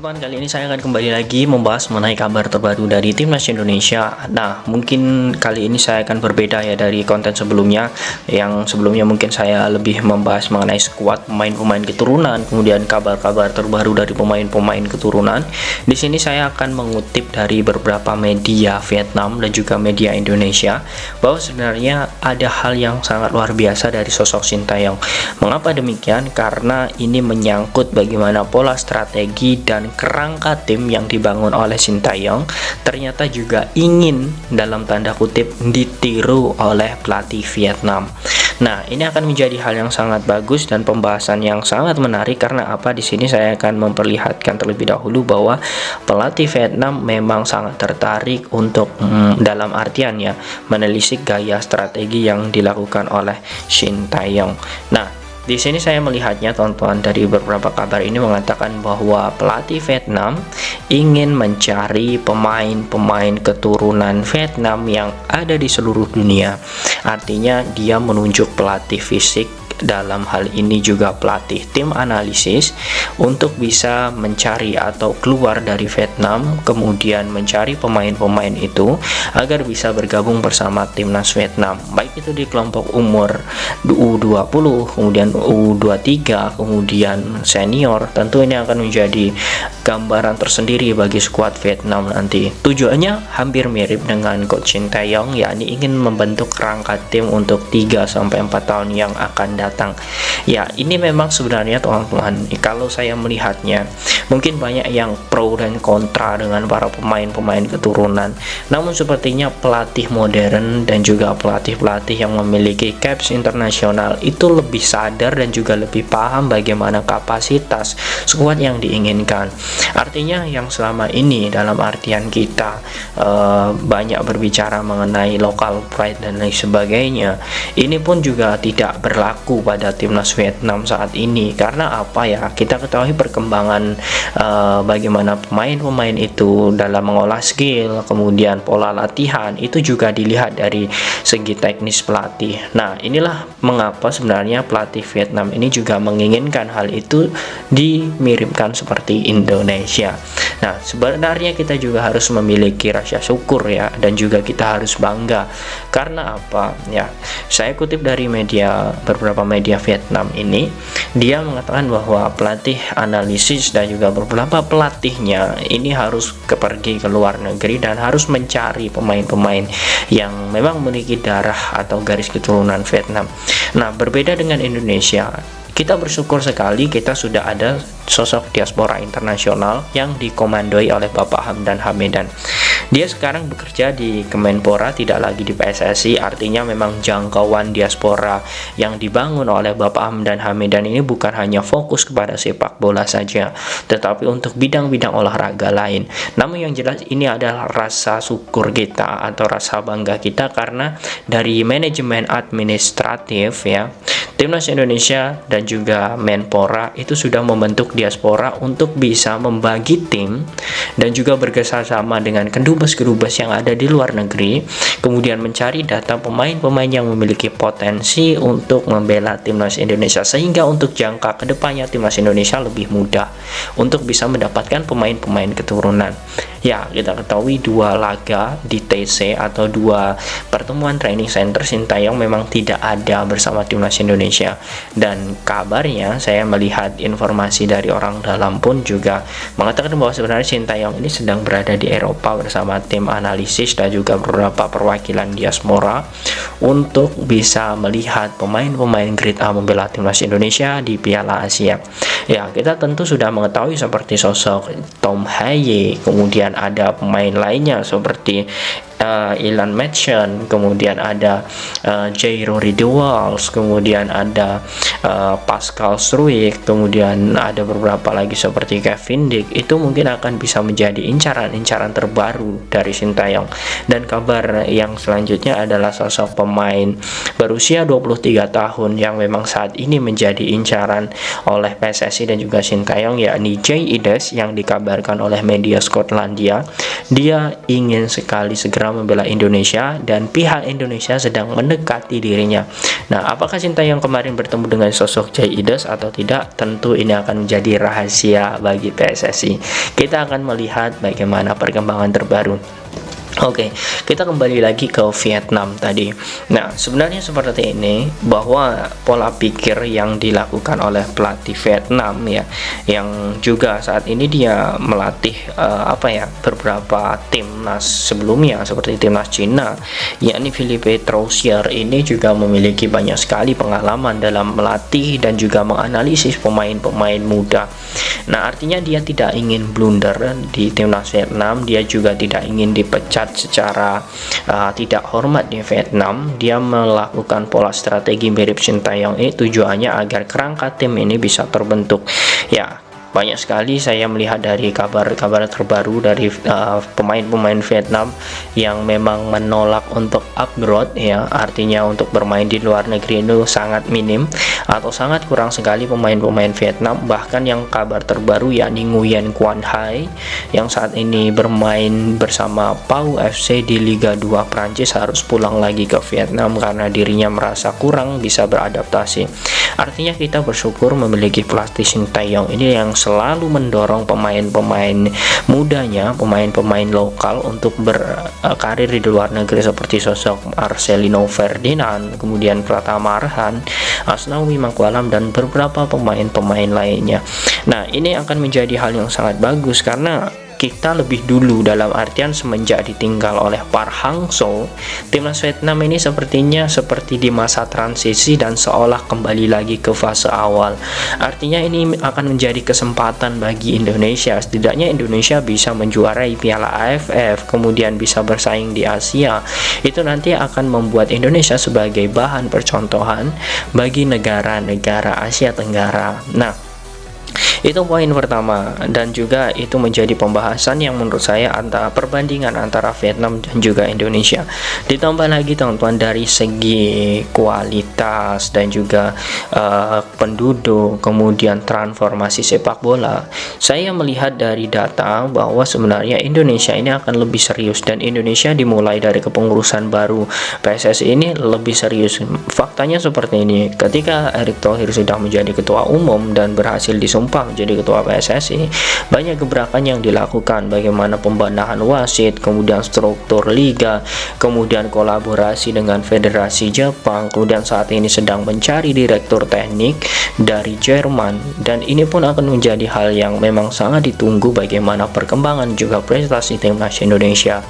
Teman-teman, kali ini saya akan kembali lagi membahas mengenai kabar terbaru dari Timnas Indonesia. Nah, mungkin kali ini saya akan berbeda ya dari konten sebelumnya. Yang sebelumnya mungkin saya lebih membahas mengenai skuad pemain-pemain keturunan, kemudian kabar-kabar terbaru dari pemain-pemain keturunan. Di sini saya akan mengutip dari beberapa media Vietnam dan juga media Indonesia bahwa sebenarnya ada hal yang sangat luar biasa dari sosok Sintayong. Mengapa demikian? Karena ini menyangkut bagaimana pola strategi dan kerangka tim yang dibangun oleh Sintayong ternyata juga ingin dalam tanda kutip ditiru oleh pelatih Vietnam. Nah, ini akan menjadi hal yang sangat bagus dan pembahasan yang sangat menarik karena apa? Di sini saya akan memperlihatkan terlebih dahulu bahwa pelatih Vietnam memang sangat tertarik untuk dalam artian ya menelisik gaya strategi yang dilakukan oleh Sintayong. Nah, di sini saya melihatnya teman-teman dari beberapa kabar ini mengatakan bahwa pelatih Vietnam ingin mencari pemain-pemain keturunan Vietnam yang ada di seluruh dunia. Artinya dia menunjuk pelatih fisik, dalam hal ini juga pelatih tim analisis untuk bisa mencari atau keluar dari Vietnam, kemudian mencari pemain-pemain itu agar bisa bergabung bersama timnas Vietnam, baik itu di kelompok umur U20, kemudian U23, kemudian senior. Tentu ini akan menjadi gambaran tersendiri bagi skuad Vietnam nanti. Tujuannya hampir mirip dengan Coach Sintayong, yakni ingin membentuk kerangka tim untuk 3-4 tahun yang akan datang. Ya, ini memang sebenarnya teman-teman, kalau saya melihatnya mungkin banyak yang pro dan kontra dengan para pemain-pemain keturunan. Namun sepertinya pelatih modern dan juga pelatih-pelatih yang memiliki caps internasional itu lebih sadar dan juga lebih paham bagaimana kapasitas skuad yang diinginkan. Artinya yang selama ini dalam artian kita banyak berbicara mengenai local pride dan lain sebagainya, ini pun juga tidak berlaku pada timnas Vietnam saat ini. Karena apa ya, kita ketahui perkembangan bagaimana pemain-pemain itu dalam mengolah skill, kemudian pola latihan itu juga dilihat dari segi teknis pelatih. Nah, inilah mengapa sebenarnya pelatih Vietnam ini juga menginginkan hal itu dimiripkan seperti Indonesia. Nah, sebenarnya kita juga harus memiliki rasa syukur ya, dan juga kita harus bangga. Karena apa ya, saya kutip dari beberapa media Vietnam ini, dia mengatakan bahwa pelatih analisis dan juga beberapa pelatihnya ini harus pergi ke luar negeri dan harus mencari pemain-pemain yang memang memiliki darah atau garis keturunan Vietnam. Nah, berbeda dengan Indonesia, kita bersyukur sekali kita sudah ada sosok diaspora internasional yang dikomandoi oleh Bapak Hamdan Hamedan. Dia sekarang bekerja di Kemenpora, tidak lagi di PSSI. Artinya memang jangkauan diaspora yang dibangun oleh Bapak Hamdan Hamedan ini bukan hanya fokus kepada sepak bola saja, tetapi untuk bidang-bidang olahraga lain. Namun yang jelas ini adalah rasa syukur kita atau rasa bangga kita karena dari manajemen administratif ya, Timnas Indonesia dan juga Menpora itu sudah membentuk diaspora untuk bisa membagi tim dan juga bekerjasama dengan kedubes-kedubes yang ada di luar negeri, kemudian mencari data pemain-pemain yang memiliki potensi untuk membela Timnas Indonesia, sehingga untuk jangka kedepannya Timnas Indonesia lebih mudah untuk bisa mendapatkan pemain-pemain keturunan. Ya, kita ketahui 2 laga di TC atau 2 pertemuan training center Sintayong memang tidak ada bersama Timnas Indonesia. Dan kabarnya saya melihat informasi dari orang dalam pun juga mengatakan bahwa sebenarnya Sintayong ini sedang berada di Eropa bersama tim analisis dan juga beberapa perwakilan diaspora untuk bisa melihat pemain-pemain grade A membela Timnas Indonesia di Piala Asia. Ya, kita tentu sudah mengetahui seperti sosok Tom Haye, kemudian ada pemain lainnya seperti Ilan Madsen, kemudian ada Jairo Riedewald, kemudian ada Pascal Struijk, kemudian ada beberapa lagi seperti Kevin Dijk. Itu mungkin akan bisa menjadi incaran-incaran terbaru dari Sintayong. Dan kabar yang selanjutnya adalah sosok pemain berusia 23 tahun yang memang saat ini menjadi incaran oleh PSSI dan juga Sintayong, yakni Jay Ides, yang dikabarkan oleh media Skotlandia dia ingin sekali segera berusaha membela Indonesia dan pihak Indonesia sedang mendekati dirinya. Nah, apakah Sintayong kemarin bertemu dengan sosok Jay Idols atau tidak? Tentu ini akan menjadi rahasia bagi PSSI. Kita akan melihat bagaimana perkembangan terbaru. Oke, kita kembali lagi ke Vietnam tadi. Nah, sebenarnya seperti ini, bahwa pola pikir yang dilakukan oleh pelatih Vietnam ya, yang juga saat ini dia melatih beberapa timnas sebelumnya seperti timnas Cina, yakni Philippe Troussier, ini juga memiliki banyak sekali pengalaman dalam melatih dan juga menganalisis pemain-pemain muda. Nah, artinya dia tidak ingin blunder di timnas Vietnam, dia juga tidak ingin dipecat secara tidak hormat di Vietnam. Dia melakukan pola strategi mirip Sintayong ini tujuannya agar kerangka tim ini bisa terbentuk. Ya, banyak sekali saya melihat dari kabar-kabar terbaru dari pemain-pemain Vietnam yang memang menolak untuk abroad ya, artinya untuk bermain di luar negeri itu sangat minim atau sangat kurang sekali pemain-pemain Vietnam. Bahkan yang kabar terbaru yakni Nguyen Quang Hai yang saat ini bermain bersama Pau FC di Liga 2 Prancis harus pulang lagi ke Vietnam karena dirinya merasa kurang bisa beradaptasi. Artinya kita bersyukur memiliki pelatih Sintayong ini yang selalu mendorong pemain-pemain mudanya, pemain-pemain lokal untuk berkarir di luar negeri seperti sosok Marcelino Ferdinand, kemudian Pratama Arhan, Asnawi Mangkualam dan beberapa pemain-pemain lainnya. Nah, ini akan menjadi hal yang sangat bagus karena kita lebih dulu, dalam artian semenjak ditinggal oleh Park Hang-seo, timnas Vietnam ini sepertinya seperti di masa transisi dan seolah kembali lagi ke fase awal. Artinya ini akan menjadi kesempatan bagi Indonesia. Setidaknya Indonesia bisa menjuarai Piala AFF, kemudian bisa bersaing di Asia. Itu nanti akan membuat Indonesia sebagai bahan percontohan bagi negara-negara Asia Tenggara. Nah, itu poin pertama, dan juga itu menjadi pembahasan yang menurut saya antara perbandingan antara Vietnam dan juga Indonesia. Ditambah lagi teman-teman dari segi kualitas dan juga penduduk, kemudian transformasi sepak bola, saya melihat dari data bahwa sebenarnya Indonesia ini akan lebih serius, dan Indonesia dimulai dari kepengurusan baru PSSI ini lebih serius. Faktanya seperti ini, ketika Erick Thohir sudah menjadi ketua umum dan berhasil disumpah menjadi ketua PSSI, banyak gebrakan yang dilakukan, bagaimana pembenahan wasit, kemudian struktur liga, kemudian kolaborasi dengan Federasi Jepang, kemudian saat ini sedang mencari direktur teknik dari Jerman, dan ini pun akan menjadi hal yang memang sangat ditunggu, bagaimana perkembangan juga prestasi timnas Indonesia.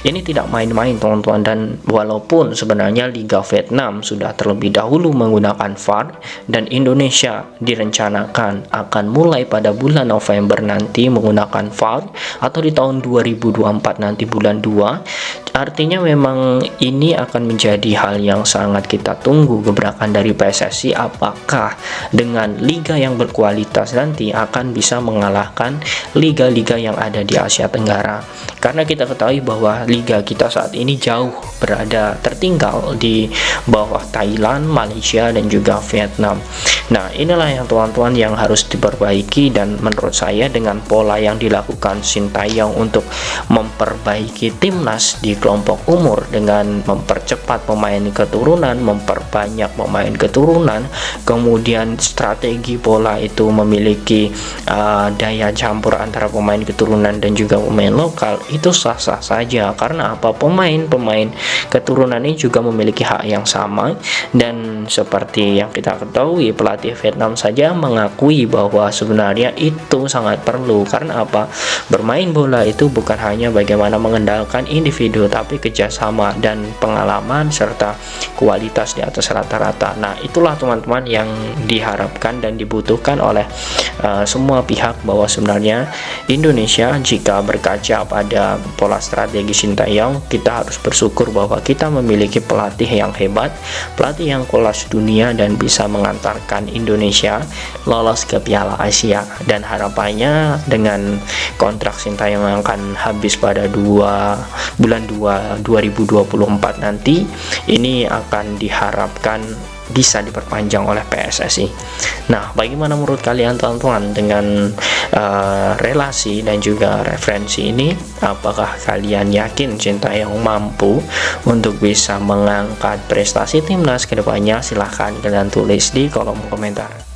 Ini tidak main-main teman-teman, dan walaupun sebenarnya Liga Vietnam sudah terlebih dahulu menggunakan VAR dan Indonesia direncanakan akan mulai pada bulan November nanti menggunakan VAR atau di tahun 2024 nanti bulan 2, artinya memang ini akan menjadi hal yang sangat kita tunggu gebrakan dari PSSI, apakah dengan liga yang berkualitas nanti akan bisa mengalahkan liga-liga yang ada di Asia Tenggara. Karena kita ketahui bahwa liga kita saat ini jauh berada tertinggal di bawah Thailand, Malaysia dan juga Vietnam. Nah, inilah yang teman-teman yang harus diperbaiki, dan menurut saya dengan pola yang dilakukan Sintayong untuk memperbaiki timnas di kelompok umur dengan mempercepat pemain keturunan, memperbanyak pemain keturunan, kemudian strategi pola itu memiliki daya campur antara pemain keturunan dan juga pemain lokal, itu sah-sah saja. Karena apa? Pemain-pemain keturunan ini juga memiliki hak yang sama, dan seperti yang kita ketahui pelatih Vietnam saja mengakui bahwa sebenarnya itu sangat perlu. Karena apa? Bermain bola itu bukan hanya bagaimana mengendalikan individu, tapi kerjasama dan pengalaman serta kualitas di atas rata-rata. Nah, itulah teman-teman yang diharapkan dan dibutuhkan oleh semua pihak, bahwa sebenarnya Indonesia jika berkaca pada pola strategi Sintayong, kita harus bersyukur bahwa kita memiliki pelatih yang hebat, pelatih yang kelas dunia, dan bisa mengantarkan Indonesia lolos ke Piala Asia. Dan harapannya dengan kontrak Sintayong yang akan habis pada bulan 2 2024 nanti, ini akan diharapkan bisa diperpanjang oleh PSSI. Nah, bagaimana menurut kalian teman-teman dengan relasi dan juga referensi ini? Apakah kalian yakin Sintayong mampu untuk bisa mengangkat prestasi timnas kedepannya? Silahkan kalian tulis di kolom komentar.